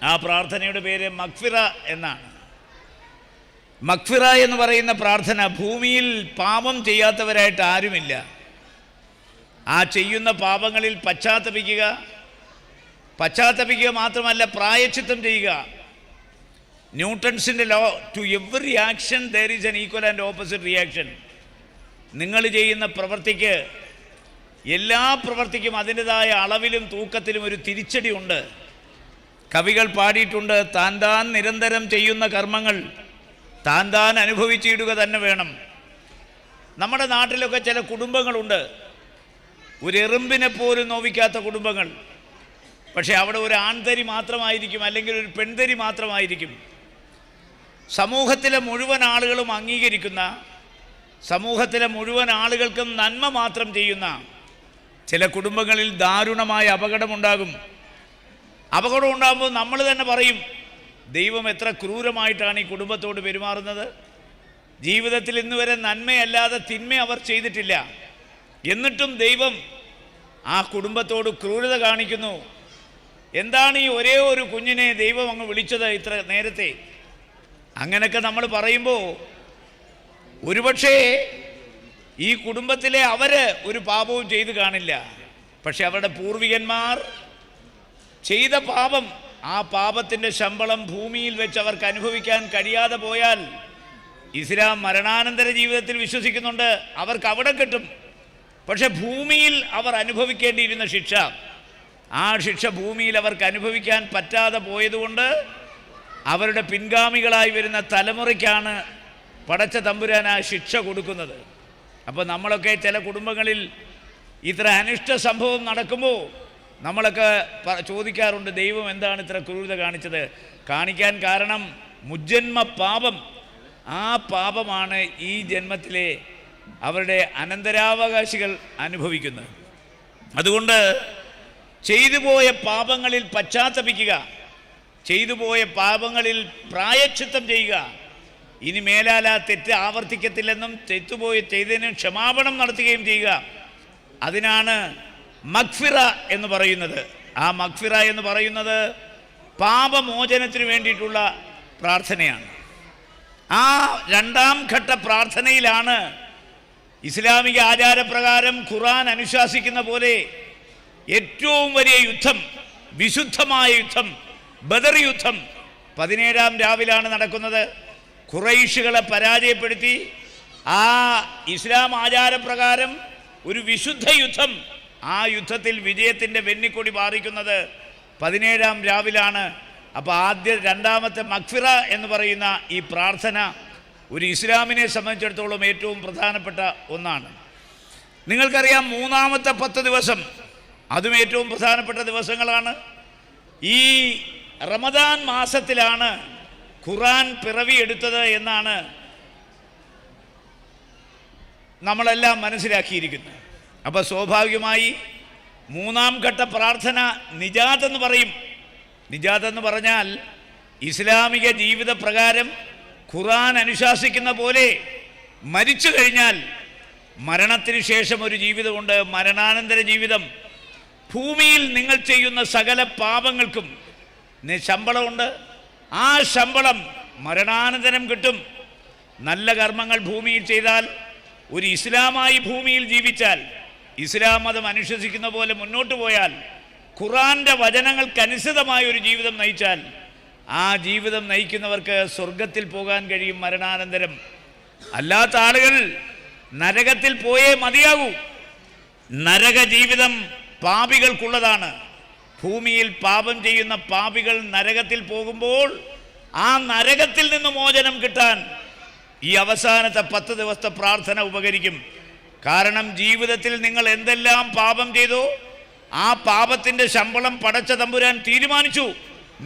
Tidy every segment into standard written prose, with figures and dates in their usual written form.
ആ പ്രാർത്ഥനയുടെ പേര് മഗ്ഫിറ എന്നാണ്. മഗ്ഫിറ എന്ന് പറയുന്ന പ്രാർത്ഥന, ഭൂമിയിൽ പാപം ചെയ്യാത്തവരായിട്ട് ആരുമില്ല. ആ ചെയ്യുന്ന പാപങ്ങളിൽ പശ്ചാത്തപിക്കുക മാത്രമല്ല, പ്രായശ്ചിത്തം ചെയ്യുക. ന്യൂട്ടൺസിൻ്റെ law, to every action there is an equal and opposite reaction. നിങ്ങൾ ചെയ്യുന്ന പ്രവൃത്തിക്ക്, എല്ലാ പ്രവൃത്തിക്കും അതിൻ്റെതായ അളവിലും തൂക്കത്തിലും ഒരു തിരിച്ചടി ഉണ്ട്. കവികൾ പാടിയിട്ടുണ്ട്, താൻ നിരന്തരം ചെയ്യുന്ന കർമ്മങ്ങൾ താൻ അനുഭവിച്ചിടുക തന്നെ വേണം. നമ്മുടെ നാട്ടിലൊക്കെ ചില കുടുംബങ്ങളുണ്ട്, ഒരു എറുമ്പിനെ പോലും നോവിക്കാത്ത കുടുംബങ്ങൾ. പക്ഷേ അവിടെ ഒരു ആൺതരി മാത്രമായിരിക്കും, അല്ലെങ്കിൽ ഒരു പെൺതരി മാത്രമായിരിക്കും. സമൂഹത്തിലെ മുഴുവൻ ആളുകളും അംഗീകരിക്കുന്ന, സമൂഹത്തിലെ മുഴുവൻ ആളുകൾക്കും നന്മ മാത്രം ചെയ്യുന്ന ചില കുടുംബങ്ങളിൽ ദാരുണമായ അപകടമുണ്ടാകും. അപകടം ഉണ്ടാകുമ്പോൾ നമ്മൾ തന്നെ പറയും, ദൈവം എത്ര ക്രൂരമായിട്ടാണ് ഈ കുടുംബത്തോട് പെരുമാറുന്നത്. ജീവിതത്തിൽ ഇന്നുവരെ നന്മയല്ലാതെ തിന്മ അവർ ചെയ്തിട്ടില്ല, എന്നിട്ടും ദൈവം ആ കുടുംബത്തോട് ക്രൂരത കാണിക്കുന്നു. എന്താണ് ഈ ഒരേ ഒരു കുഞ്ഞിനെ ദൈവം അങ്ങ് വിളിച്ചത് ഇത്ര നേരത്തെ? അങ്ങനെയൊക്കെ നമ്മൾ പറയുമ്പോൾ ഒരുപക്ഷേ ഈ കുടുംബത്തിലെ അവര് ഒരു പാപവും ചെയ്തു കാണില്ല. പക്ഷെ അവരുടെ പൂർവികന്മാർ ചെയ്ത പാപം, ആ പാപത്തിൻ്റെ ശമ്പളം ഭൂമിയിൽ വെച്ച് അവർക്ക് അനുഭവിക്കാൻ കഴിയാതെ പോയാൽ, ഇസ്ലാം മരണാനന്തര ജീവിതത്തിൽ വിശ്വസിക്കുന്നുണ്ട്, അവർക്ക് അവിടെ കിട്ടും. പക്ഷെ ഭൂമിയിൽ അവർ അനുഭവിക്കേണ്ടിയിരുന്ന ശിക്ഷ, ആ ശിക്ഷ ഭൂമിയിൽ അവർക്ക് അനുഭവിക്കാൻ പറ്റാതെ പോയതുകൊണ്ട് അവരുടെ പിൻഗാമികളായി വരുന്ന തലമുറയ്ക്കാണ് പടച്ച തമ്പുരാൻ ആ ശിക്ഷ കൊടുക്കുന്നത്. അപ്പോൾ നമ്മളൊക്കെ ചില കുടുംബങ്ങളിൽ ഇത്ര അനിഷ്ട സംഭവം നടക്കുമ്പോൾ നമ്മളൊക്കെ ചോദിക്കാറുണ്ട്, ദൈവം എന്താണ് ഇത്ര ക്രൂരത കാണിച്ചത്? കാണിക്കാൻ കാരണം മുജ്ജന്മ പാപം. ആ പാപമാണ് ഈ ജന്മത്തിലെ അവരുടെ അനന്തരാവകാശികൾ അനുഭവിക്കുന്നത്. അതുകൊണ്ട് ചെയ്തുപോയ പാപങ്ങളിൽ പശ്ചാത്തപിക്കുക, ചെയ്തുപോയ പാപങ്ങളിൽ പ്രായശ്ചിത്തം ചെയ്യുക. ഇനി മേലാൽ ആ തെറ്റ് ആവർത്തിക്കത്തില്ലെന്നും ചെയ്തതിന് ക്ഷമാപണം നടത്തുകയും ചെയ്യുക. അതിനാണ് മഗ്ഫിറ എന്ന് പറയുന്നത്. ആ മഗ്ഫിറ എന്ന് പറയുന്നത് പാപമോചനത്തിന് വേണ്ടിയിട്ടുള്ള പ്രാർത്ഥനയാണ്. ആ രണ്ടാം ഘട്ട പ്രാർത്ഥനയിലാണ് ഇസ്ലാമിക ആചാരപ്രകാരം ഖുർആൻ അനുശാസിക്കുന്ന പോലെ ഏറ്റവും വലിയ യുദ്ധം, വിശുദ്ധമായ യുദ്ധം, ബദർ യുദ്ധം 17-ാം രാവിലാണ് നടക്കുന്നത്. ഖുറൈശികളെ പരാജയപ്പെടുത്തി ആ ഇസ്ലാം ആചാരപ്രകാരം ഒരു വിശുദ്ധ യുദ്ധം, ആ യുദ്ധത്തിൽ വിജയത്തിൻ്റെ വെന്നിക്കൊടി പാറിക്കുന്നത് 17-ാം രാവിലാണ്. അപ്പോൾ രണ്ടാമത്തെ മഗ്ഫിറ എന്ന് പറയുന്ന ഈ പ്രാർത്ഥന ഒരു ഇസ്ലാമിനെ സംബന്ധിച്ചിടത്തോളം ഏറ്റവും പ്രധാനപ്പെട്ട ഒന്നാണ്. നിങ്ങൾക്കറിയാം, മൂന്നാമത്തെ 10 ദിവസം അതും ഏറ്റവും പ്രധാനപ്പെട്ട ദിവസങ്ങളാണ്. ഈ റമദാൻ മാസത്തിലാണ് ഖുർആൻ പിറവിയെടുത്തത് എന്നാണ് നമ്മളെല്ലാം മനസ്സിലാക്കിയിരിക്കുന്നത്. അപ്പോൾ സ്വാഭാവികമായി മൂന്നാം ഘട്ട പ്രാർത്ഥന നിജാത്ത് എന്ന് പറയും. നിജാത്ത് എന്ന് പറഞ്ഞാൽ ഇസ്ലാമിക ജീവിത പ്രകാരം ഖുർആൻ അനുശാസിക്കുന്ന പോലെ മരിച്ചു കഴിഞ്ഞാൽ മരണത്തിന് ശേഷം ഒരു ജീവിതമുണ്ട്, മരണാനന്തര ജീവിതം. ഭൂമിയിൽ നിങ്ങൾ ചെയ്യുന്ന സകല പാപങ്ങൾക്കും ശമ്പളമുണ്ട്. ആ ശമ്പളം മരണാനന്തരം കിട്ടും. നല്ല കർമ്മങ്ങൾ ഭൂമിയിൽ ചെയ്താൽ, ഒരു ഇസ്ലാമായി ഭൂമിയിൽ ജീവിച്ചാൽ, ഇസ്ലാം മതം അനുശാസിക്കുന്ന പോലെ മുന്നോട്ട് പോയാൽ, ഖുർആന്റെ വചനങ്ങൾക്കനുസൃതമായ ഒരു ജീവിതം നയിച്ചാൽ, ആ ജീവിതം നയിക്കുന്നവർക്ക് സ്വർഗത്തിൽ പോകാൻ കഴിയും മരണാനന്തരം. അല്ലാത്ത ആളുകൾ നരകത്തിൽ പോയേ മതിയാകൂ. നരക ജീവിതം പാപികൾക്കുള്ളതാണ്. ഭൂമിയിൽ പാപം ചെയ്യുന്ന പാപികൾ നരകത്തിൽ പോകുമ്പോൾ ആ നരകത്തിൽ നിന്ന് മോചനം കിട്ടാൻ ഈ അവസാനത്തെ 10 ദിവസത്തെ പ്രാർത്ഥന ഉപകരിക്കും. കാരണം ജീവിതത്തിൽ നിങ്ങൾ എന്തെല്ലാം പാപം ചെയ്തോ ആ പാപത്തിൻ്റെ ശമ്പളം പടച്ച തമ്പുരാൻ തീരുമാനിച്ചു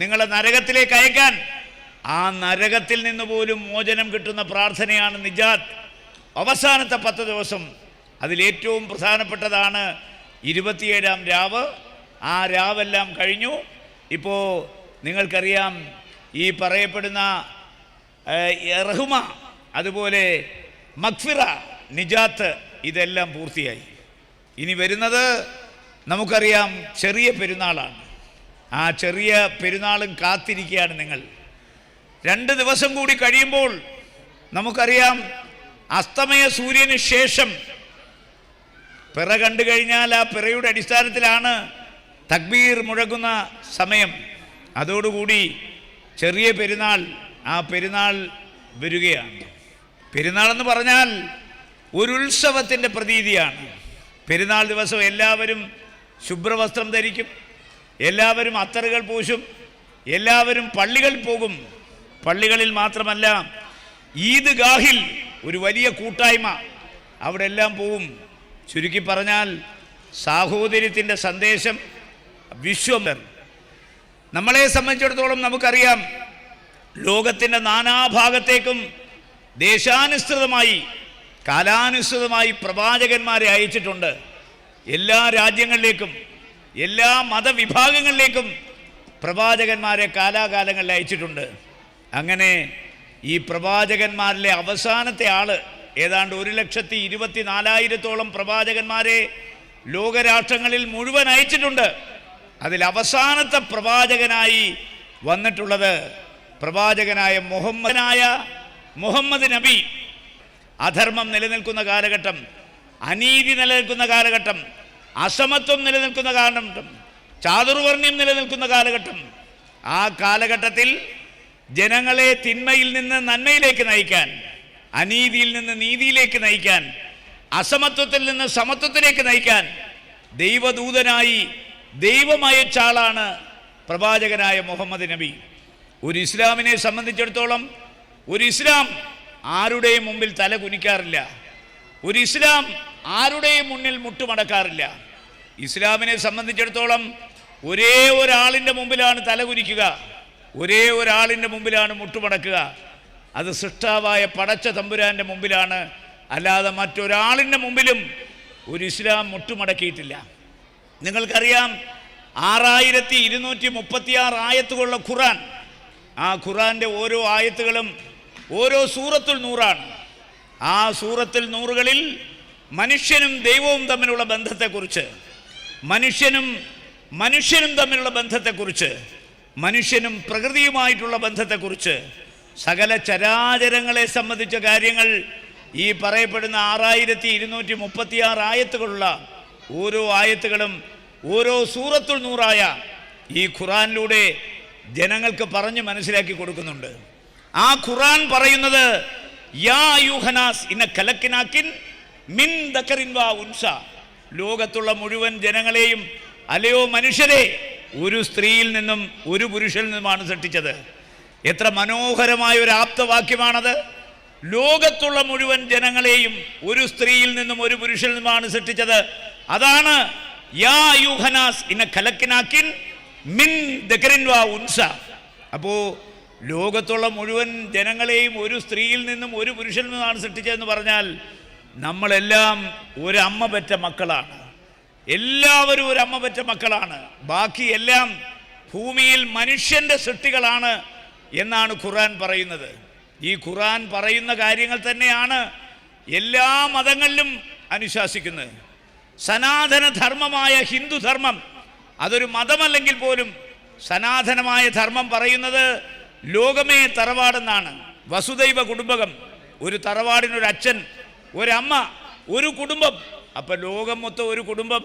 നിങ്ങളെ നരകത്തിലേക്ക് അയക്കാൻ. ആ നരകത്തിൽ നിന്ന് പോലും മോചനം കിട്ടുന്ന പ്രാർത്ഥനയാണ് നിജാത്ത്. അവസാനത്തെ 10 ദിവസം അതിലേറ്റവും പ്രധാനപ്പെട്ടതാണ് 27-ാം രാവ്. ആ രാവെല്ലാം കഴിഞ്ഞു. ഇപ്പോൾ നിങ്ങൾക്കറിയാം, ഈ പറയപ്പെടുന്ന റഹ്മ, അതുപോലെ മഗ്ഫിറ, നിജാത്ത്, ഇതെല്ലാം പൂർത്തിയായി. ഇനി വരുന്നത് നമുക്കറിയാം ചെറിയ പെരുന്നാളാണ്. ആ ചെറിയ പെരുന്നാളും കാത്തിരിക്കുകയാണ് നിങ്ങൾ. 2 ദിവസം കൂടി കഴിയുമ്പോൾ നമുക്കറിയാം, അസ്തമയ സൂര്യന് ശേഷം പിറ കണ്ടു കഴിഞ്ഞാൽ ആ പിറയുടെ അടിസ്ഥാനത്തിലാണ് തക്ബീർ മുഴങ്ങുന്ന സമയം. അതോടുകൂടി ചെറിയ പെരുന്നാൾ, ആ പെരുന്നാൾ വരികയാണ്. പെരുന്നാളെന്ന് പറഞ്ഞാൽ ഒരു ഉത്സവത്തിൻ്റെ പ്രതീതിയാണ്. പെരുന്നാൾ ദിവസം എല്ലാവരും ശുഭ്രവസ്ത്രം ധരിക്കും, എല്ലാവരും അത്തറുകൾ പൂശും, എല്ലാവരും പള്ളികളിൽ പോകും. പള്ളികളിൽ മാത്രമല്ല, ഈദ്ഗാഹിൽ ഒരു വലിയ കൂട്ടായ്മ, അവിടെ എല്ലാം പോവും. ചുരുക്കി പറഞ്ഞാൽ സാഹോദര്യത്തിൻ്റെ സന്ദേശം വിശ്വം. നമ്മളെ സംബന്ധിച്ചിടത്തോളം നമുക്കറിയാം, ലോകത്തിൻ്റെ നാനാഭാഗത്തേക്കും ദേശാനുസൃതമായി കാലാനുസൃതമായി പ്രവാചകന്മാരെ അയച്ചിട്ടുണ്ട്. എല്ലാ രാജ്യങ്ങളിലേക്കും എല്ലാ മതവിഭാഗങ്ങളിലേക്കും പ്രവാചകന്മാരെ കാലാകാലങ്ങളിൽ അയച്ചിട്ടുണ്ട്. അങ്ങനെ ഈ പ്രവാചകന്മാരിലെ അവസാനത്തെ ആള് ഏതാണ്ട് 1,24,000 പ്രവാചകന്മാരെ ലോകരാഷ്ട്രങ്ങളിൽ മുഴുവൻ അയച്ചിട്ടുണ്ട്. അതിൽ അവസാനത്തെ പ്രവാചകനായി വന്നിട്ടുള്ളത് പ്രവാചകനായ മുഹമ്മദ് നബി. അധർമ്മം നിലനിൽക്കുന്ന കാലഘട്ടം, അനീതി നിലനിൽക്കുന്ന കാലഘട്ടം, അസമത്വം നിലനിൽക്കുന്ന കാലഘട്ടം, ചാതുർവർണ്ണ്യം നിലനിൽക്കുന്ന കാലഘട്ടം. ആ കാലഘട്ടത്തിൽ ജനങ്ങളെ തിന്മയിൽ നിന്ന് നന്മയിലേക്ക് നയിക്കാൻ, അനീതിയിൽ നിന്ന് നീതിയിലേക്ക് നയിക്കാൻ, അസമത്വത്തിൽ നിന്ന് സമത്വത്തിലേക്ക് നയിക്കാൻ ദൈവദൂതനായി ദൈവമയച്ച ആളാണ് പ്രവാചകനായ മുഹമ്മദ് നബി. ഒരു ഇസ്ലാമിനെ സംബന്ധിച്ചിടത്തോളം ഒരു ഇസ്ലാം ആരുടെയും മുമ്പിൽ തല കുനിക്കാറില്ല. ഒരു ഇസ്ലാം ആരുടെയും മുന്നിൽ മുട്ടുമടക്കാറില്ല. ഇസ്ലാമിനെ സംബന്ധിച്ചിടത്തോളം ഒരേ ഒരാളിൻ്റെ മുമ്പിലാണ് തല കുനിക്കുക, ഒരേ ഒരാളിൻ്റെ മുമ്പിലാണ് മുട്ടുമടക്കുക. അത് സൃഷ്ടാവായ പടച്ച തമ്പുരാൻ്റെ മുമ്പിലാണ്. അല്ലാതെ മറ്റൊരാളിൻ്റെ മുമ്പിലും ഒരു ഇസ്ലാം മുട്ടുമടക്കിയിട്ടില്ല. നിങ്ങൾക്കറിയാം, 6236 ആയത്തുകളുള്ള ഖുർആൻ. ആ ഖുർആൻ്റെ ഓരോ ആയത്തുകളും ഓരോ സൂറത്തുൽ നൂറാണ്. ആ സൂറത്തുൽ നൂറുകളിൽ മനുഷ്യനും ദൈവവും തമ്മിലുള്ള ബന്ധത്തെക്കുറിച്ച്, മനുഷ്യനും തമ്മിലുള്ള ബന്ധത്തെക്കുറിച്ച്, മനുഷ്യനും പ്രകൃതിയുമായിട്ടുള്ള ബന്ധത്തെക്കുറിച്ച്, സകല ചരാചരങ്ങളെ സംബന്ധിച്ച കാര്യങ്ങൾ ഈ പറയപ്പെടുന്ന 6236 ആയത്തുകളുള്ള ഓരോ ആയത്തുകളും ഓരോ സൂറത്തുൽ നൂറായ ഈ ഖുർആനിലൂടെ ജനങ്ങൾക്ക് പറഞ്ഞ് മനസ്സിലാക്കി കൊടുക്കുന്നുണ്ട്. ആ ഖുർആൻ പറയുന്നത്, യാ അയ്യുഹനാസ് ഇന്ന ഖലഖ്നാകിൻ മിൻ ദക്കറിൻ വ ഉൻസ, ലോകത്തുള്ള മുഴുവൻ ജനങ്ങളെയും, അല്ലയോ മനുഷ്യരെ, ഒരു സ്ത്രീയിൽ നിന്നും ഒരു പുരുഷനിൽ നിന്നുമാണ് സൃഷ്ടിച്ചത്. എത്ര മനോഹരമായ ഒരു ആപ്തവാക്യമാണത്. ലോകത്തുള്ള മുഴുവൻ ജനങ്ങളെയും ഒരു സ്ത്രീയിൽ നിന്നും ഒരു പുരുഷനിൽ നിന്നുമാണ് സൃഷ്ടിച്ചത്. അതാണ് യാ അയ്യുഹനാസ് ഇന്ന ഖലഖ്നാകിൻ മിൻ ദക്കറിൻ വ ഉൻസ. അപ്പോൾ ലോകത്തുള്ള മുഴുവൻ ജനങ്ങളെയും ഒരു സ്ത്രീയിൽ നിന്നും ഒരു പുരുഷനിൽ നിന്നുമാണ് സൃഷ്ടിച്ചതെന്ന് പറഞ്ഞാൽ നമ്മളെല്ലാം ഒരമ്മ പെറ്റ മക്കളാണ്. എല്ലാവരും ഒരമ്മ പെറ്റ മക്കളാണ്. ബാക്കി എല്ലാം ഭൂമിയിൽ മനുഷ്യൻ്റെ സൃഷ്ടികളാണ് എന്നാണ് ഖുർആൻ പറയുന്നത്. ഈ ഖുർആൻ പറയുന്ന കാര്യങ്ങൾ തന്നെയാണ് എല്ലാ മതങ്ങളിലും അനുശാസിക്കുന്നത്. സനാതന ധർമ്മമായ ഹിന്ദുധർമ്മം, അതൊരു മതമല്ലെങ്കിൽ പോലും സനാതനമായ ധർമ്മം പറയുന്നത് ലോകമേ തറവാടെന്നാണ്. വസുദൈവ കുടുംബകം, ഒരു തറവാടിനൊരു അച്ഛൻ, ഒരമ്മ, ഒരു കുടുംബം. അപ്പം ലോകം മൊത്തം ഒരു കുടുംബം.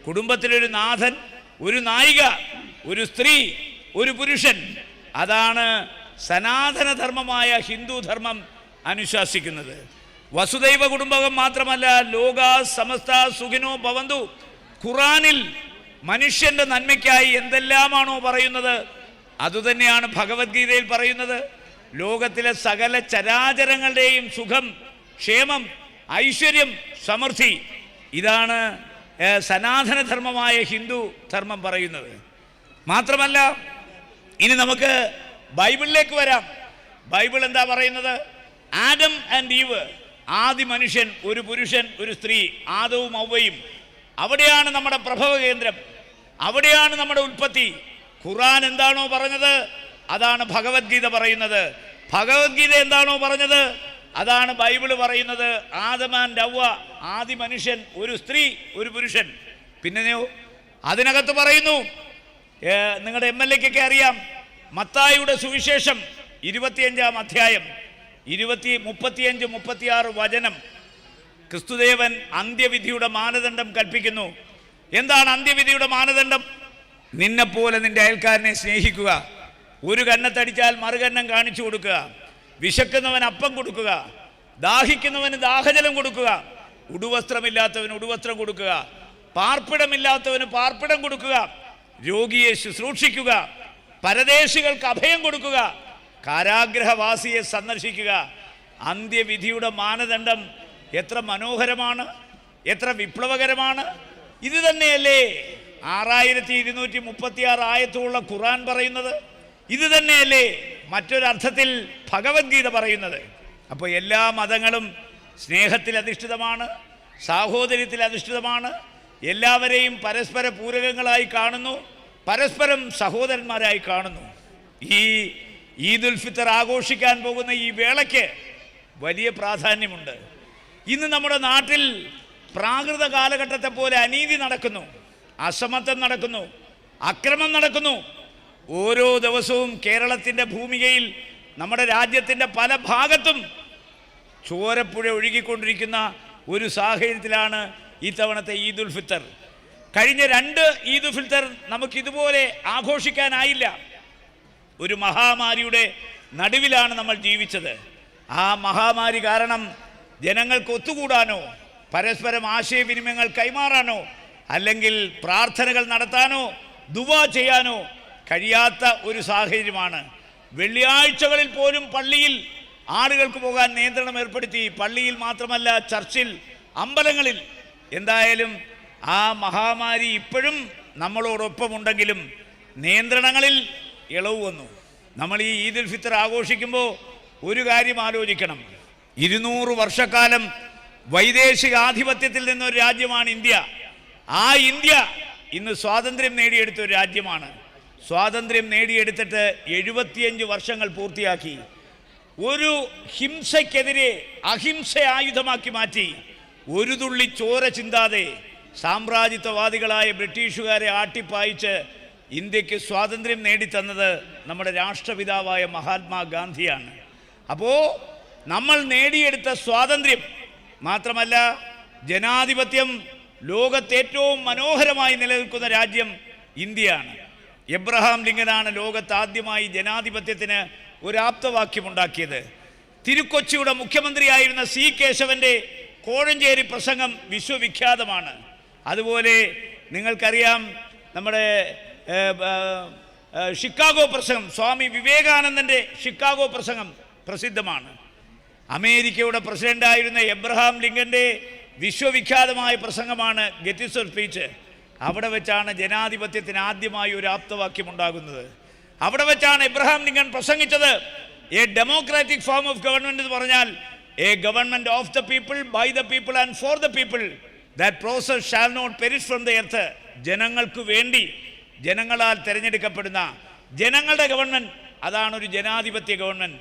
കുടുംബത്തിലൊരു നാഥൻ, ഒരു നായിക, ഒരു സ്ത്രീ, ഒരു പുരുഷൻ. അതാണ് സനാതനധർമ്മമായ ഹിന്ദു ധർമ്മം അനുശാസിക്കുന്നത്. വസുദൈവ കുടുംബകം മാത്രമല്ല, ലോക സമസ്ത സുഖിനോ ഭവന്തു. ഖുറാനിൽ മനുഷ്യൻ്റെ നന്മയ്ക്കായി എന്തെല്ലാമാണോ പറയുന്നത് അതുതന്നെയാണ് ഭഗവത്ഗീതയിൽ പറയുന്നത്. ലോകത്തിലെ സകല ചരാചരങ്ങളുടെയും സുഖം, ക്ഷേമം, ഐശ്വര്യം, സമൃദ്ധി, ഇതാണ് സനാതനധർമ്മമായ ഹിന്ദു ധർമ്മം പറയുന്നത്. മാത്രമല്ല, ഇനി നമുക്ക് ബൈബിളിലേക്ക് വരാം. ബൈബിൾ എന്താ പറയുന്നത്? ആദം ആൻഡ് ഈവ്, ആദി മനുഷ്യൻ, ഒരു പുരുഷൻ ഒരു സ്ത്രീ, ആദവും ഔവയും. അവിടെയാണ് നമ്മുടെ പ്രഭവ കേന്ദ്രം, അവിടെയാണ് നമ്മുടെ ഉൽപ്പത്തി. ഖുർആൻ എന്താണോ പറഞ്ഞത് അതാണ് ഭഗവത്ഗീത പറയുന്നത്. ഭഗവത്ഗീത എന്താണോ പറഞ്ഞത് അതാണ് ബൈബിള് പറയുന്നത്. ആദം ആൻഡ് ഹവ്വ, ആദി മനുഷ്യൻ, ഒരു സ്ത്രീ ഒരു പുരുഷൻ. പിന്നെയോ അതിനകത്ത് പറയുന്നു, നിങ്ങളുടെ MLA-ക്കൊക്കെ അറിയാം. മത്തായിയുടെ സുവിശേഷം 25-ാം അധ്യായം 35, 36 വചനം. ക്രിസ്തുദേവൻ അന്ത്യവിധിയുടെ മാനദണ്ഡം കൽപ്പിക്കുന്നു. എന്താണ് അന്ത്യവിധിയുടെ മാനദണ്ഡം? നിന്നെപ്പോലെ നിന്റെ അയൽക്കാരനെ സ്നേഹിക്കുക, ഒരു കന്നത്തടിച്ചാൽ മറുകന്നം കാണിച്ചു കൊടുക്കുക, വിശക്കുന്നവൻ അപ്പം കൊടുക്കുക, ദാഹിക്കുന്നവന് ദാഹജലം കൊടുക്കുക, ഉടുവസ്ത്രമില്ലാത്തവന് ഉടുവസ്ത്രം കൊടുക്കുക, പാർപ്പിടമില്ലാത്തവന് പാർപ്പിടം കൊടുക്കുക, രോഗിയെ ശുശ്രൂഷിക്കുക, പരദേശികൾക്ക് അഭയം കൊടുക്കുക, കാരാഗ്രഹവാസിയെ സന്ദർശിക്കുക. അന്ത്യവിധിയുടെ മാനദണ്ഡം എത്ര മനോഹരമാണ്, എത്ര വിപ്ലവകരമാണ്! ഇത് തന്നെയല്ലേ 6236 ആയത്തുള്ള ഖുർആൻ പറയുന്നത്? ഇത് തന്നെയല്ലേ മറ്റൊരർത്ഥത്തിൽ ഭഗവത്ഗീത പറയുന്നത്? അപ്പോൾ എല്ലാ മതങ്ങളും സ്നേഹത്തിൽ അധിഷ്ഠിതമാണ്, സാഹോദര്യത്തിൽ അധിഷ്ഠിതമാണ്, എല്ലാവരെയും പരസ്പര പൂരകങ്ങളായി കാണുന്നു, പരസ്പരം സഹോദരന്മാരായി കാണുന്നു. ഈ ഈദുൽ ഫിത്തർ ആഘോഷിക്കാൻ പോകുന്ന ഈ വേളയ്ക്ക് വലിയ പ്രാധാന്യമുണ്ട്. ഇന്ന് നമ്മുടെ നാട്ടിൽ പ്രാകൃത കാലഘട്ടത്തെ പോലെ അനീതി നടക്കുന്നു, അസമത്വം നടക്കുന്നു, അക്രമം നടക്കുന്നു. ഓരോ ദിവസവും കേരളത്തിൻ്റെ ഭൂമികയിൽ, നമ്മുടെ രാജ്യത്തിൻ്റെ പല ഭാഗത്തും ചോരപ്പുഴ ഒഴുകിക്കൊണ്ടിരിക്കുന്ന ഒരു സാഹചര്യത്തിലാണ് ഇത്തവണത്തെ ഈദുൽ ഫിത്തർ. കഴിഞ്ഞ 2 ഈദുൽ ഫിത്തർ നമുക്കിതുപോലെ ആഘോഷിക്കാനായില്ല. ഒരു മഹാമാരിയുടെ നടുവിലാണ് നമ്മൾ ജീവിച്ചത്. ആ മഹാമാരി കാരണം ജനങ്ങൾക്ക് ഒത്തുകൂടാനോ, പരസ്പരം ആശയവിനിമയങ്ങൾ കൈമാറാനോ, അല്ലെങ്കിൽ പ്രാർത്ഥനകൾ നടത്താനോ, ദുആ ചെയ്യാനോ കഴിയാത്ത ഒരു സാഹചര്യമാണ്. വെള്ളിയാഴ്ചകളിൽ പോലും പള്ളിയിൽ ആളുകൾക്ക് പോകാൻ നിയന്ത്രണം ഏർപ്പെടുത്തി. പള്ളിയിൽ മാത്രമല്ല, ചർച്ചിൽ, അമ്പലങ്ങളിൽ. എന്തായാലും ആ മഹാമാരി ഇപ്പോഴും നമ്മളോടൊപ്പമുണ്ടെങ്കിലും നിയന്ത്രണങ്ങളിൽ ഇളവ് വന്നു. നമ്മൾ ഈ ഈദുൽ ഫിത്തർ ആഘോഷിക്കുമ്പോൾ ഒരു കാര്യം ആലോചിക്കണം. 200 വർഷക്കാലം വൈദേശിക ആധിപത്യത്തിൽ നിന്നൊരു രാജ്യമാണ് ഇന്ത്യ. ആ ഇന്ത്യ ഇന്ന് സ്വാതന്ത്ര്യം നേടിയെടുത്ത ഒരു രാജ്യമാണ്. സ്വാതന്ത്ര്യം നേടിയെടുത്തിട്ട് 75 വർഷങ്ങൾ പൂർത്തിയാക്കി. ഒരു ഹിംസയ്ക്കെതിരെ അഹിംസ ആയുധമാക്കി മാറ്റി. ഒരു തുള്ളി ചോര ചിന്താതെ സാമ്രാജ്യത്വവാദികളായ ബ്രിട്ടീഷുകാരെ ആട്ടിപ്പായിച്ച് ഇന്ത്യക്ക് സ്വാതന്ത്ര്യം നേടിത്തന്നത് നമ്മുടെ രാഷ്ട്രപിതാവായ മഹാത്മാഗാന്ധിയാണ്. അപ്പോൾ നമ്മൾ നേടിയെടുത്ത സ്വാതന്ത്ര്യം മാത്രമല്ല, ജനാധിപത്യം ലോകത്തേറ്റവും മനോഹരമായി നിലനിൽക്കുന്ന രാജ്യം ഇന്ത്യയാണ്. എബ്രഹാം ലിങ്കനാണ് ലോകത്ത് ആദ്യമായി ജനാധിപത്യത്തിന് ഒരു ആപ്തവാക്യമുണ്ടാക്കിയത്. തിരുക്കൊച്ചിയുടെ മുഖ്യമന്ത്രിയായിരുന്ന C. കേശവൻ്റെ കോഴഞ്ചേരി പ്രസംഗം വിശ്വവിഖ്യാതമാണ്. അതുപോലെ നിങ്ങൾക്കറിയാം, നമ്മുടെ ഷിക്കാഗോ പ്രസംഗം, സ്വാമി വിവേകാനന്ദൻ്റെ ഷിക്കാഗോ പ്രസംഗം പ്രസിദ്ധമാണ്. അമേരിക്കയുടെ പ്രസിഡൻ്റായിരുന്ന എബ്രഹാം ലിങ്കൻ്റെ വിശ്വവിഖ്യാതമായ പ്രസംഗമാണ് ഗെറ്റിസ്ബർഗ് സ്പീച്ച്. അവിടെ വെച്ചാണ് ജനാധിപത്യത്തിന് ആദ്യമായി ഒരു ആപ്തവാക്യം ഉണ്ടാകുന്നത്. അവിടെ വെച്ചാണ് എബ്രഹാം ലിങ്കൻ പ്രസംഗിച്ചത്. A democratic form of government എന്ന് പറഞ്ഞാൽ a government of the people, by the people and for the people, that process shall not perish from the earth. ജനങ്ങൾക്ക് വേണ്ടി, ജനങ്ങളാൽ തിരഞ്ഞെടുക്കപ്പെടുന്ന ജനങ്ങളുടെ ഗവൺമെൻറ്, അതാണൊരു ജനാധിപത്യ ഗവൺമെൻറ്.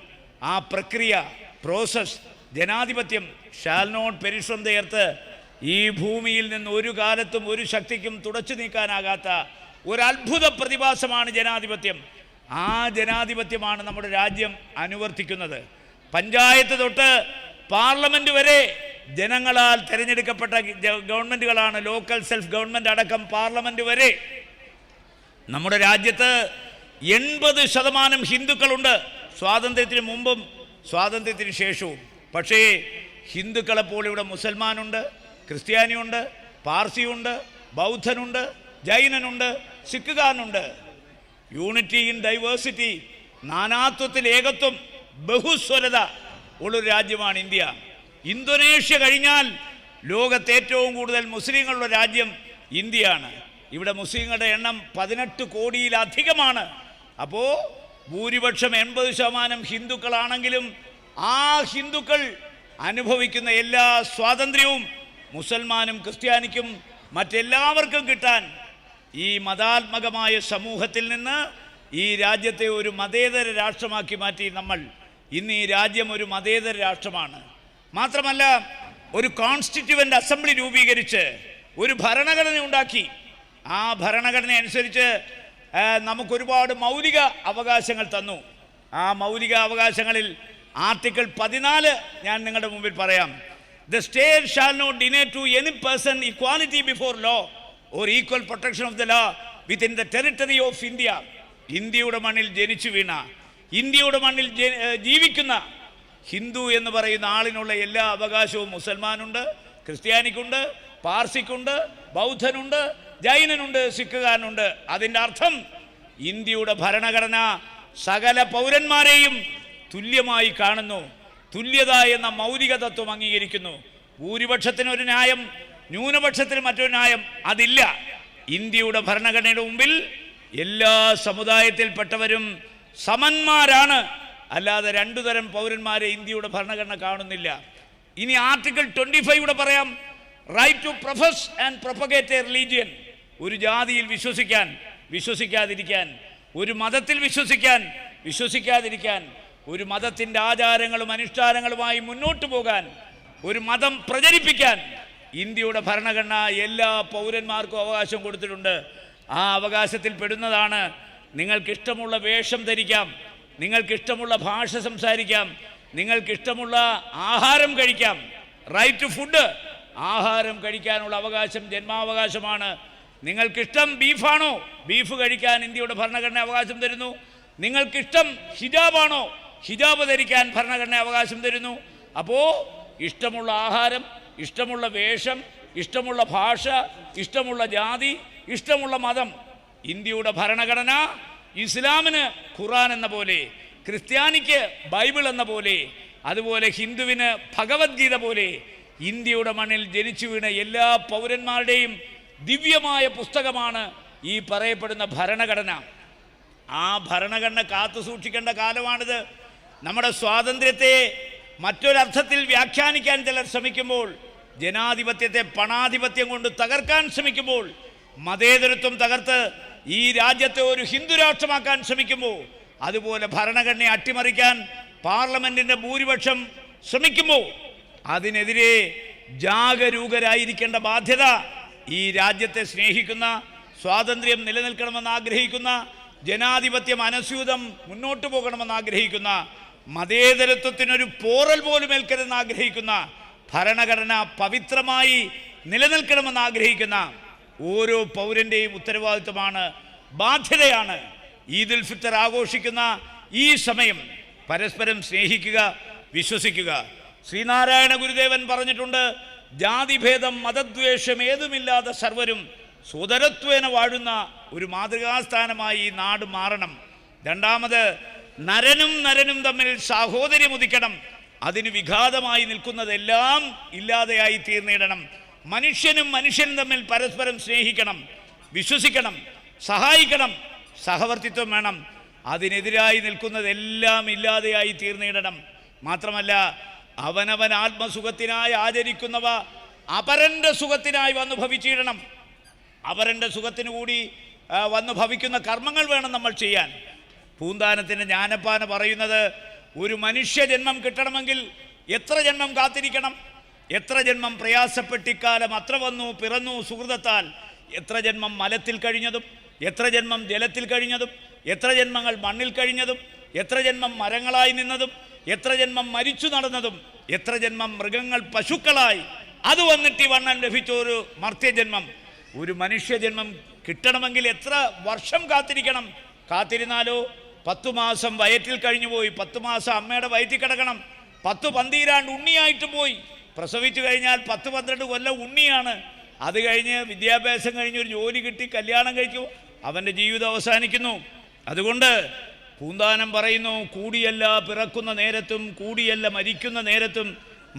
ആ പ്രക്രിയ, പ്രോസസ്, ജനാധിപത്യം shall not perish from the earth. ഈ ഭൂമിയിൽ നിന്ന് ഒരു കാലത്തും ഒരു ശക്തിക്കും തുടച്ചു നീക്കാനാകാത്ത ഒരു അത്ഭുത പ്രതിഭാസമാണ് ജനാധിപത്യം. ആ ജനാധിപത്യമാണ് നമ്മുടെ രാജ്യം അനുവർത്തിക്കുന്നത്. പഞ്ചായത്ത് തൊട്ട് പാർലമെൻറ്റ് വരെ ജനങ്ങളാൽ തിരഞ്ഞെടുക്കപ്പെട്ട ഗവൺമെൻറ്റുകളാണ്. ലോക്കൽ സെൽഫ് ഗവൺമെൻറ് അടക്കം പാർലമെൻറ്റ് വരെ. നമ്മുടെ രാജ്യത്ത് 80% ഹിന്ദുക്കളുണ്ട്, സ്വാതന്ത്ര്യത്തിന് മുമ്പും സ്വാതന്ത്ര്യത്തിന് ശേഷവും. പക്ഷേ ഹിന്ദുക്കളെപ്പോൾ ഇവിടെ മുസൽമാനുണ്ട്, ക്രിസ്ത്യാനിയുണ്ട്, പാർസിയുണ്ട്, ബൗദ്ധനുണ്ട്, ജൈനനുണ്ട്, സിഖുകാരനുണ്ട്. യൂണിറ്റി ഇൻ ഡൈവേഴ്സിറ്റി, നാനാത്വത്തിൽ ഏകത്വം, ബഹുസ്വരത ഉള്ളൊരു രാജ്യമാണ് ഇന്ത്യ. ഇന്തോനേഷ്യ കഴിഞ്ഞാൽ ലോകത്ത് ഏറ്റവും കൂടുതൽ മുസ്ലിങ്ങളുള്ള രാജ്യം ഇന്ത്യയാണ്. ഇവിടെ മുസ്ലിങ്ങളുടെ എണ്ണം 18 കോടിയിലധികമാണ്. അപ്പോൾ ഭൂരിപക്ഷം 80% ഹിന്ദുക്കളാണെങ്കിലും ആ ഹിന്ദുക്കൾ അനുഭവിക്കുന്ന എല്ലാ സ്വാതന്ത്ര്യവും മുസൽമാനും ക്രിസ്ത്യാനിക്കും മറ്റെല്ലാവർക്കും കിട്ടാൻ ഈ മതാത്മകമായ സമൂഹത്തിൽ നിന്ന് ഈ രാജ്യത്തെ ഒരു മതേതര രാഷ്ട്രമാക്കി മാറ്റി നമ്മൾ. ഇന്ന് ഈ രാജ്യം ഒരു മതേതര രാഷ്ട്രമാണ്. മാത്രമല്ല, ഒരു കോൺസ്റ്റിറ്റ്യൂവൻ്റ് അസംബ്ലി രൂപീകരിച്ച് ഒരു ഭരണഘടന ഉണ്ടാക്കി. ആ ഭരണഘടന അനുസരിച്ച് നമുക്കൊരുപാട് മൗലിക അവകാശങ്ങൾ തന്നു. ആ മൗലിക അവകാശങ്ങളിൽ ആർട്ടിക്കിൾ 14 ഞാൻ നിങ്ങളുടെ മുമ്പിൽ പറയാം. The state shall not deny to any person equality before law or equal protection of the law within the territory of India. ഇന്ത്യയുടെ മണ്ണിൽ ജനിച്ചു വീണ, ഇന്ത്യയുടെ മണ്ണിൽ ജീവിക്കുന്ന ഹിന്ദു എന്ന് പറയുന്ന ആളിനുള്ള എല്ലാ അവകാശവും മുസൽമാനുണ്ട്, ക്രിസ്ത്യാനിക്കുണ്ട്, പാർസിക്കുണ്ട്, ബൗദ്ധനുണ്ട്, ജൈനനുണ്ട്, സിഖുകാരനുണ്ട്. അതിൻ്റെ അർത്ഥം ഇന്ത്യയുടെ ഭരണഘടന സകല പൗരന്മാരെയും തുല്യമായി കാണുന്നു. തുല്യത എന്ന മൗലിക തത്വം അംഗീകരിക്കുന്നു. ഭൂരിപക്ഷത്തിനൊരു ന്യായം, ന്യൂനപക്ഷത്തിന് മറ്റൊരു ന്യായം അതില്ല. ഇന്ത്യയുടെ ഭരണഘടനയുടെ മുമ്പിൽ എല്ലാ സമുദായത്തിൽപ്പെട്ടവരും സമന്മാരാണ്. അല്ലാതെ രണ്ടു തരം പൗരന്മാരെ ഇന്ത്യയുടെ ഭരണഘടന കാണുന്നില്ല. ഇനി ആർട്ടിക്കിൾ 25 പറയാം. Right to profess and propagate a religion. ഒരു ജാതിയിൽ വിശ്വസിക്കാൻ, വിശ്വസിക്കാതിരിക്കാൻ, ഒരു മതത്തിൽ വിശ്വസിക്കാൻ, വിശ്വസിക്കാതിരിക്കാൻ, ഒരു മതത്തിൻ്റെ ആചാരങ്ങളും അനുഷ്ഠാനങ്ങളുമായി മുന്നോട്ട് പോകാൻ, ഒരു മതം പ്രചരിപ്പിക്കാൻ ഇന്ത്യയുടെ ഭരണഘടന എല്ലാ പൗരന്മാർക്കും അവകാശം കൊടുത്തിട്ടുണ്ട്. ആ അവകാശത്തിൽ പെടുന്നതാണ് നിങ്ങൾക്കിഷ്ടമുള്ള വേഷം ധരിക്കാം, നിങ്ങൾക്കിഷ്ടമുള്ള ഭാഷ സംസാരിക്കാം, നിങ്ങൾക്കിഷ്ടമുള്ള ആഹാരം കഴിക്കാം. റൈറ്റ് ടു ഫുഡ്, ആഹാരം കഴിക്കാനുള്ള അവകാശം ജന്മാവകാശമാണ്. നിങ്ങൾക്കിഷ്ടം ബീഫാണോ, ബീഫ് കഴിക്കാൻ ഇന്ത്യയുടെ ഭരണഘടന അവകാശം തരുന്നു. നിങ്ങൾക്കിഷ്ടം ഹിജാബാണോ, ഹിജാബ് ധരിക്കാൻ ഭരണഘടന അവകാശം തരുന്നു. അപ്പോൾ ഇഷ്ടമുള്ള ആഹാരം, ഇഷ്ടമുള്ള വേഷം, ഇഷ്ടമുള്ള ഭാഷ, ഇഷ്ടമുള്ള ജാതി, ഇഷ്ടമുള്ള മതം. ഇന്ത്യയുടെ ഭരണഘടന ഇസ്ലാമിന് ഖുർആൻ എന്ന പോലെ, ക്രിസ്ത്യാനിക്ക് ബൈബിൾ എന്ന പോലെ, അതുപോലെ ഹിന്ദുവിന് ഭഗവത്ഗീത പോലെ ഇന്ത്യയുടെ മണ്ണിൽ ജനിച്ചു വീണ എല്ലാ പൗരന്മാരുടെയും ദിവ്യമായ പുസ്തകമാണ് ഈ പറയപ്പെടുന്ന ഭരണഘടന. ആ ഭരണഘടന കാത്തു സൂക്ഷിക്കേണ്ട കാലമാണിത്. നമ്മുടെ സ്വാതന്ത്ര്യത്തെ മറ്റൊരർത്ഥത്തിൽ വ്യാഖ്യാനിക്കാൻ ചിലർ ശ്രമിക്കുമ്പോൾ, ജനാധിപത്യത്തെ പണാധിപത്യം കൊണ്ട് തകർക്കാൻ ശ്രമിക്കുമ്പോൾ, മതേതരത്വം തകർത്ത് ഈ രാജ്യത്തെ ഒരു ഹിന്ദു രാഷ്ട്രമാക്കാൻ ശ്രമിക്കുമ്പോൾ, അതുപോലെ ഭരണഘടനയെ അട്ടിമറിക്കാൻ പാർലമെന്റിന്റെ ഭൂരിപക്ഷം ശ്രമിക്കുമ്പോൾ അതിനെതിരെ ജാഗരൂകരായിരിക്കേണ്ട ബാധ്യത ഈ രാജ്യത്തെ സ്നേഹിക്കുന്ന, സ്വാതന്ത്ര്യം നിലനിൽക്കണമെന്ന് ആഗ്രഹിക്കുന്ന, ജനാധിപത്യം അനസ്യൂതം മുന്നോട്ട് പോകണമെന്ന് ആഗ്രഹിക്കുന്ന, മതേതരത്വത്തിനൊരു പോറൽ പോലും ഏൽക്കരുതെന്ന് ആഗ്രഹിക്കുന്ന, ഭരണഘടന പവിത്രമായി നിലനിൽക്കണമെന്ന് ആഗ്രഹിക്കുന്ന ഓരോ പൗരൻ്റെയും ഉത്തരവാദിത്വമാണ്, ബാധ്യതയാണ്. ഈദുൽ ഫിത്തർ ആഘോഷിക്കുന്ന ഈ സമയം പരസ്പരം സ്നേഹിക്കുക, വിശ്വസിക്കുക. ശ്രീനാരായണ ഗുരുദേവൻ പറഞ്ഞിട്ടുണ്ട്, ജാതിഭേദം മതദ്വേഷം ഏതുമില്ലാതെ സർവരും സോദരത്വേന വാഴുന്ന ഒരു മാതൃകാസ്ഥാനമായി ഈ നാട് മാറണം. രണ്ടാമത്, നരനും നരനും തമ്മിൽ സാഹോദര്യം ഉദിക്കണം. അതിന് വിഘാതമായി നിൽക്കുന്നതെല്ലാം ഇല്ലാതെയായി തീർന്നിടണം. മനുഷ്യനും മനുഷ്യനും തമ്മിൽ പരസ്പരം സ്നേഹിക്കണം, വിശ്വസിക്കണം, സഹായിക്കണം, സഹവർത്തിത്വം വേണം. അതിനെതിരായി നിൽക്കുന്നതെല്ലാം ഇല്ലാതെയായി തീർന്നിടണം. മാത്രമല്ല, അവനവൻ ആത്മസുഖത്തിനായി ആചരിക്കുന്നവ അപരൻ്റെ സുഖത്തിനായി വന്നു ഭവിച്ചിടണം. അപരൻ്റെ സുഖത്തിനു കൂടി വന്നു ഭവിക്കുന്ന കർമ്മങ്ങൾ വേണം നമ്മൾ ചെയ്യാൻ. പൂന്താനത്തിൻ്റെ ജ്ഞാനപ്പാന പറയുന്നത്, ഒരു മനുഷ്യജന്മം കിട്ടണമെങ്കിൽ എത്ര ജന്മം കാത്തിരിക്കണം, എത്ര ജന്മം പ്രയാസപ്പെട്ടിക്കാലം അത്ര വന്നു പിറന്നു സുഹൃതത്താൽ. എത്ര ജന്മം മലത്തിൽ കഴിഞ്ഞതും, എത്ര ജന്മം ജലത്തിൽ കഴിഞ്ഞതും, എത്ര ജന്മങ്ങൾ മണ്ണിൽ കഴിഞ്ഞതും, എത്ര ജന്മം മരങ്ങളായി നിന്നതും, എത്ര ജന്മം മരിച്ചു നടന്നതും, എത്ര ജന്മം മൃഗങ്ങൾ പശുക്കളായി, അത് വന്നിട്ട് വണ്ണം ലഭിച്ചൊരു മർത്യജന്മം. ഒരു മനുഷ്യജന്മം കിട്ടണമെങ്കിൽ എത്ര വർഷം കാത്തിരിക്കണം. കാത്തിരുന്നാലോ 10 മാസം വയറ്റിൽ കഴിഞ്ഞു പോയി, 10 മാസം അമ്മയുടെ വയറ്റിൽ കിടക്കണം, 10-12 ഉണ്ണിയായിട്ട് പോയി. പ്രസവിച്ചു കഴിഞ്ഞാൽ 10-12 കൊല്ലം ഉണ്ണിയാണ്. അത് കഴിഞ്ഞ് വിദ്യാഭ്യാസം കഴിഞ്ഞ് ഒരു ജോലി കിട്ടി കല്യാണം കഴിക്കും, അവൻ്റെ ജീവിതം അവസാനിക്കുന്നു. അതുകൊണ്ട് പൂന്താനം പറയുന്നു, കൂടിയല്ല പിറക്കുന്ന നേരത്തും കൂടിയല്ല മരിക്കുന്ന നേരത്തും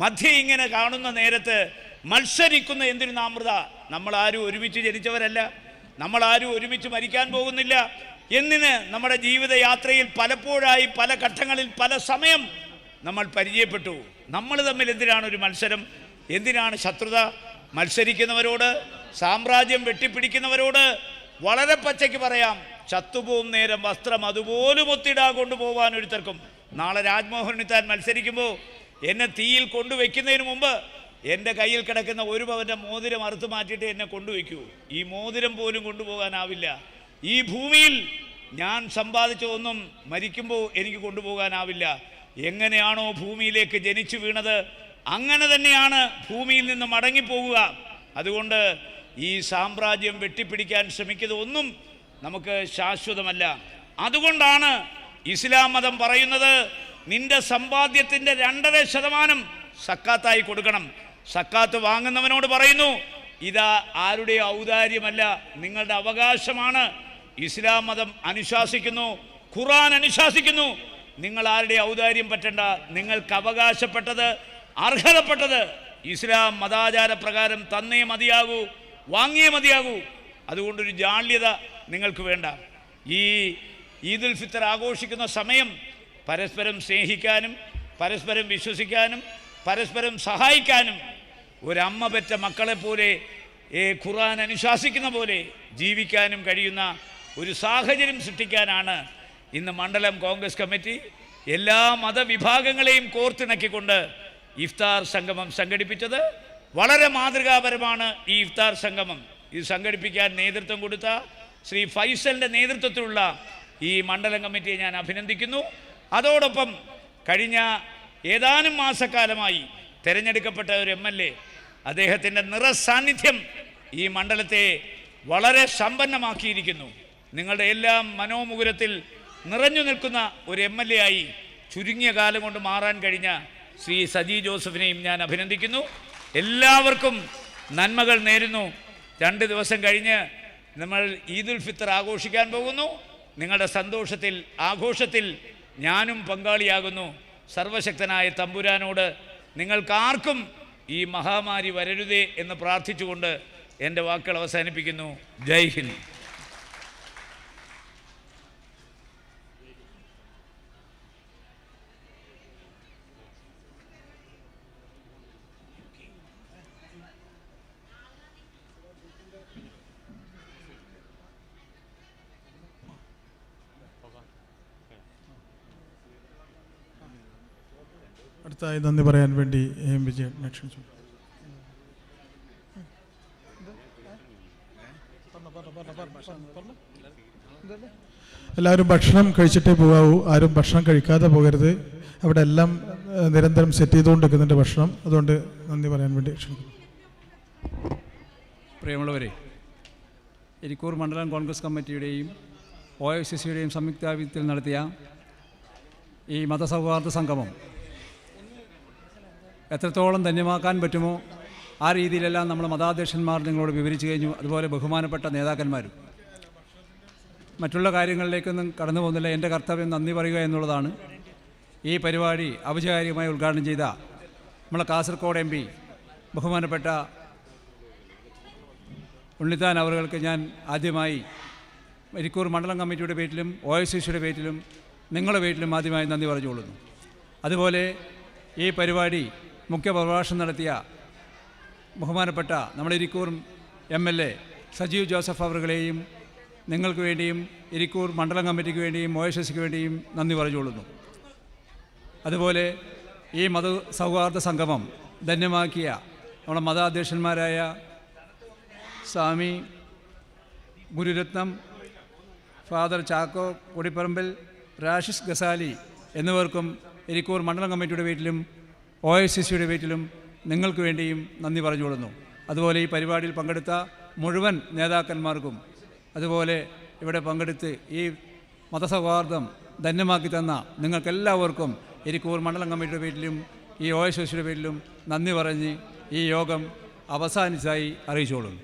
മധ്യ ഇങ്ങനെ കാണുന്ന നേരത്ത് മത്സരിക്കുന്ന എന്തിനു നാമൃത. നമ്മളാരും ഒരുമിച്ച് ജനിച്ചവരല്ല, നമ്മളാരും ഒരുമിച്ച് മരിക്കാൻ പോകുന്നില്ല. എന്നിന് നമ്മുടെ ജീവിതയാത്രയിൽ പലപ്പോഴായി പല ഘട്ടങ്ങളിൽ പല സമയം നമ്മൾ പരിചയപ്പെട്ടു. നമ്മൾ തമ്മിൽ എന്തിനാണ് ഒരു മത്സരം, എന്തിനാണ് ശത്രുത? മത്സരിക്കുന്നവരോട്, സാമ്രാജ്യം വെട്ടിപ്പിടിക്കുന്നവരോട് വളരെ പച്ചയ്ക്ക് പറയാം, ചത്തുപോകും നേരം വസ്ത്രം അതുപോലും ഒത്തിടാ കൊണ്ടുപോകാൻ ഒരുത്തർക്കും. നാളെ രാജ്മോഹൻ ഉണ്ണിത്താൻ മത്സരിക്കുമ്പോൾ എന്നെ തീയിൽ കൊണ്ടുവയ്ക്കുന്നതിന് മുമ്പ് എൻ്റെ കയ്യിൽ കിടക്കുന്ന 1 പവൻ്റെ മോതിരം അറുത്തു മാറ്റിയിട്ട് എന്നെ കൊണ്ടുവയ്ക്കൂ. ഈ മോതിരം പോലും കൊണ്ടുപോകാനാവില്ല. ഈ ഭൂമിയിൽ ഞാൻ സമ്പാദിച്ചതൊന്നും മരിക്കുമ്പോൾ എനിക്ക് കൊണ്ടുപോകാനാവില്ല. എങ്ങനെയാണോ ഭൂമിയിലേക്ക് ജനിച്ചു വീണത് അങ്ങനെ തന്നെയാണ് ഭൂമിയിൽ നിന്ന് മടങ്ങിപ്പോവുക. അതുകൊണ്ട് ഈ സാമ്രാജ്യം വെട്ടിപ്പിടിക്കാൻ ശ്രമിക്കുന്നതൊന്നും നമുക്ക് ശാശ്വതമല്ല. അതുകൊണ്ടാണ് ഇസ്ലാം മതം പറയുന്നത് നിന്റെ സമ്പാദ്യത്തിൻ്റെ 2.5% സക്കാത്തായി കൊടുക്കണം. സക്കാത്ത് വാങ്ങുന്നവനോട് പറയുന്നു ഇതാ ആരുടെ ഔദാര്യമല്ല, നിങ്ങളുടെ അവകാശമാണ്. ഇസ്ലാം മതം അനുശാസിക്കുന്നു, ഖുർആൻ അനുശാസിക്കുന്നു, നിങ്ങൾ ആരുടെ ഔദാര്യം പറ്റണ്ട, നിങ്ങൾക്ക് അവകാശപ്പെട്ടത് അർഹതപ്പെട്ടത് ഇസ്ലാം മതാചാര പ്രകാരം തന്നേ മതിയാകൂ, വാങ്ങിയേ മതിയാകൂ. അതുകൊണ്ടൊരു ജാള്യത നിങ്ങൾക്ക് വേണ്ട. ഈ ഈദുൽ ഫിത്തർ ആഘോഷിക്കുന്ന സമയം പരസ്പരം സ്നേഹിക്കാനും പരസ്പരം വിശ്വസിക്കാനും പരസ്പരം സഹായിക്കാനും ഒരമ്മ പെറ്റ മക്കളെപ്പോലെ ഖുർആൻ അനുശാസിക്കുന്ന പോലെ ജീവിക്കാനും കഴിയുന്ന ഒരു സാഹചര്യം സൃഷ്ടിക്കാനാണ് ഇന്ന് മണ്ഡലം കോൺഗ്രസ് കമ്മിറ്റി എല്ലാ മതവിഭാഗങ്ങളെയും കോർത്തിണക്കിക്കൊണ്ട് ഇഫ്താർ സംഗമം സംഘടിപ്പിച്ചത്. വളരെ മാതൃകാപരമാണ് ഈ ഇഫ്താർ സംഗമം. ഇത് സംഘടിപ്പിക്കാൻ നേതൃത്വം കൊടുത്ത ശ്രീ ഫൈസലിൻ്റെ നേതൃത്വത്തിലുള്ള ഈ മണ്ഡലം കമ്മിറ്റിയെ ഞാൻ അഭിനന്ദിക്കുന്നു. അതോടൊപ്പം കഴിഞ്ഞ ഏതാനും മാസക്കാലമായി തിരഞ്ഞെടുക്കപ്പെട്ട ഒരു MLA, അദ്ദേഹത്തിൻ്റെ നിറസാന്നിധ്യം ഈ മണ്ഡലത്തെ വളരെ സമ്പന്നമാക്കിയിരിക്കുന്നു. നിങ്ങളുടെ എല്ലാം മനോമുകുരത്തിൽ നിറഞ്ഞു നിൽക്കുന്ന ഒരു MLA ആയി ചുരുങ്ങിയ കാലം കൊണ്ട് മാറാൻ കഴിഞ്ഞ ശ്രീ സജി ജോസഫിനെയും ഞാൻ അഭിനന്ദിക്കുന്നു. എല്ലാവർക്കും നന്മകൾ നേരുന്നു. 2 ദിവസം കഴിഞ്ഞ് നമ്മൾ ഈദുൽ ഫിത്തർ ആഘോഷിക്കാൻ പോകുന്നു. നിങ്ങളുടെ സന്തോഷത്തിൽ ആഘോഷത്തിൽ ഞാനും പങ്കാളിയാകുന്നു. സർവശക്തനായ തമ്പുരാനോട് നിങ്ങൾക്കാർക്കും ഈ മഹാമാരി വരരുതേ എന്ന് പ്രാർത്ഥിച്ചുകൊണ്ട് എൻ്റെ വാക്കുകൾ അവസാനിപ്പിക്കുന്നു. ജയ് ഹിന്ദ്. അടുത്തായി നന്ദി പറയാൻ വേണ്ടി വിജയൻ ക്ഷണിച്ചു. എല്ലാവരും ഭക്ഷണം കഴിച്ചിട്ടേ പോകാവൂ. ആരും ഭക്ഷണം കഴിക്കാതെ പോകരുത്. അവിടെ എല്ലാം നിരന്തരം സെറ്റ് ചെയ്തുകൊണ്ടിരിക്കുന്നുണ്ട് ഭക്ഷണം. അതുകൊണ്ട് നന്ദി പറയാൻ വേണ്ടി ക്ഷണിക്കുന്നു. പ്രിയമുള്ളവരെ, ഇരിക്കൂർ മണ്ഡലം കോൺഗ്രസ് കമ്മിറ്റിയുടെയും OICCയുടെയും സംയുക്താഭിമുഖ്യത്തിൽ നടത്തിയ ഈ മതസൗഹാർദ്ദ സംഗമം എത്രത്തോളം ധന്യമാക്കാൻ പറ്റുമോ ആ രീതിയിലെല്ലാം നമ്മൾ മതാധ്യക്ഷന്മാർ നിങ്ങളോട് വിവരിച്ചു കഴിഞ്ഞു. അതുപോലെ ബഹുമാനപ്പെട്ട നേതാക്കന്മാരും. മറ്റുള്ള കാര്യങ്ങളിലേക്കൊന്നും കടന്നു പോകുന്നില്ല. എൻ്റെ കർത്തവ്യം നന്ദി പറയുക എന്നുള്ളതാണ്. ഈ പരിപാടി ഔപചാരികമായി ഉദ്ഘാടനം ചെയ്ത നമ്മളെ കാസർഗോഡ് MP ബഹുമാനപ്പെട്ട ഉണ്ണിത്താൻ അവർക്ക് ഞാൻ ആദ്യമായി ഇരിക്കൂർ മണ്ഡലം കമ്മിറ്റിയുടെ പേരിലും OICCയുടെ പേരിലും നിങ്ങളുടെ പേരിലും ആദ്യമായി നന്ദി പറഞ്ഞുകൊള്ളുന്നു. അതുപോലെ ഈ പരിപാടി മുഖ്യ പ്രഭാഷണം നടത്തിയ ബഹുമാനപ്പെട്ട നമ്മുടെ ഇരിക്കൂർ MLA സജീവ് ജോസഫ് അവരുകളെയും നിങ്ങൾക്ക് വേണ്ടിയും ഇരിക്കൂർ മണ്ഡലം കമ്മിറ്റിക്ക് വേണ്ടിയും OICCക്ക് വേണ്ടിയും നന്ദി പറഞ്ഞുകൊള്ളുന്നു. അതുപോലെ ഈ സൗഹാർദ്ദ സംഗമം ധന്യമാക്കിയ നമ്മുടെ മതാധ്യക്ഷന്മാരായ സ്വാമി ഗുരുരത്നം, ഫാദർ ചാക്കോ കൊടിപ്പറമ്പിൽ, റാഷിസ് ഗസാലി എന്നിവർക്കും ഇരിക്കൂർ മണ്ഡലം കമ്മിറ്റിയുടെ പേരിലും OICCയുടെ പേരിലും നിങ്ങൾക്ക് വേണ്ടിയും നന്ദി പറഞ്ഞുകൊള്ളുന്നു. അതുപോലെ ഈ പരിപാടിയിൽ പങ്കെടുത്ത മുഴുവൻ നേതാക്കന്മാർക്കും അതുപോലെ ഇവിടെ പങ്കെടുത്ത് ഈ മതസൗഹാർദ്ദം ധന്യമാക്കി തന്ന നിങ്ങൾക്കെല്ലാവർക്കും ഇരിക്കൂർ മണ്ഡലം കമ്മിറ്റിയുടെ പേരിലും ഈ OICCയുടെ പേരിലും നന്ദി പറഞ്ഞ് ഈ യോഗം അവസാനിച്ചതായി അറിയിച്ചുകൊള്ളുന്നു.